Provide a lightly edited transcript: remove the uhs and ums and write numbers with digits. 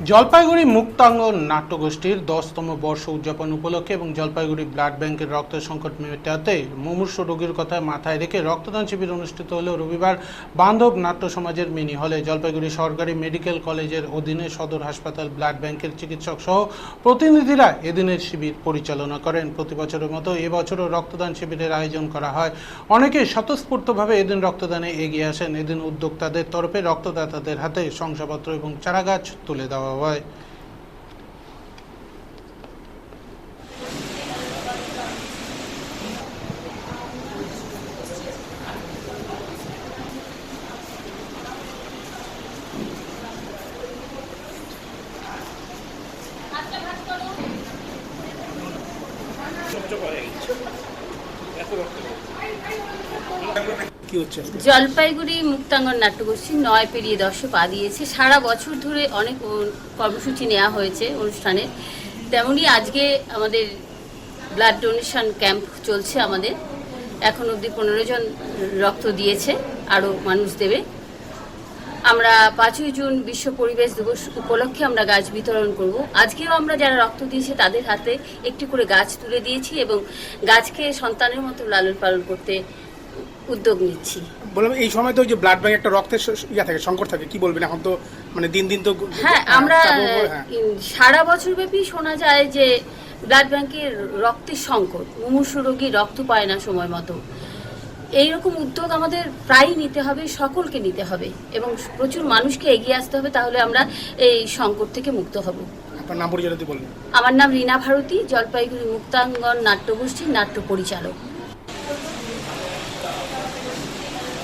জলপাইগুড়ি মুক্তাঙ্গন নাট্যগোষ্ঠীর 10তম বর্ষ উদযাপন উপলক্ষে এবং জলপাইগুড়ি ব্লাড ব্যাংকের রক্ত সংকট মেটাতে মুমূর্ষু রোগীর কথা মাথায় রেখে রক্তদান শিবির অনুষ্ঠিত হল রবিবার বান্ধব নাট্য সমাজের মিনি হলে। জলপাইগুড়ি সরকারি মেডিকেল কলেজের অধীনে সদর হাসপাতাল ব্লাড ব্যাংকের চিকিৎসক সহ প্রতিনিধিরা এদিনের শিবির পরিচালনা করেন। প্রতি বছরের মতো এবছরও রক্তদান শিবিরের আয়োজন করা হয়। অনেকে স্বতঃস্ফূর্তভাবে এদিন রক্তদানে এগিয়ে আসেন। এদিন উদ্যোক্তাদের তরফে রক্তদাতাদের হাতে শংসাপত্র এবং চারাগাছ তুলে দেওয়া হয়। জলপাইগুড়ি মুক্তাঙ্গন নাট্যগোষ্ঠী 9 পেরিয়ে 10 পা দিয়েছে। সারা বছর ধরে অনেক কর্মসূচি নেওয়া হয়েছে অনুষ্ঠানে, তেমনি আজকে আমাদের ব্লাড ডোনেশন ক্যাম্প চলছে। আমাদের এখন অবধি 15 জন রক্ত দিয়েছে, আরও মানুষ দেবে। আমরা 5ই জুন বিশ্ব পরিবেশ দিবস উপলক্ষে আমরা গাছ বিতরণ করব। আজকেও আমরা যারা রক্ত দিয়েছে তাদের হাতে একটি করে গাছ তুলে দিয়েছি এবং গাছকে সন্তানের মতো লালন পালন করতে উদ্যোগ নিচ্ছি। বললাম এই সময় তো যে ব্লাড ব্যাংক একটা রক্তের ইয়া থাকে, সংকট থাকে, কি বলবেন এখন তো মানে দিন দিন তো। হ্যাঁ, আমরা সারা বছর ব্যাপী শোনা যায় যে ব্লাড ব্যাংকের রক্তের সংকট, মুমূর্ষু রোগী রক্ত পায় না সময় মতো। এইরকম উদ্যোগ আমাদের প্রায়ই নিতে হবে, সকলকে নিতে হবে এবং প্রচুর মানুষকে এগিয়ে আসতে হবে, তাহলে আমরা এই সংকট থেকে মুক্ত হব। আপনার নাম পরিচয় বলুন। আমার নাম রীনা ভারতী, জলপাইগুড়ি মুক্তাঙ্গন নাট্যগোষ্ঠীর নাট্য পরিচালক।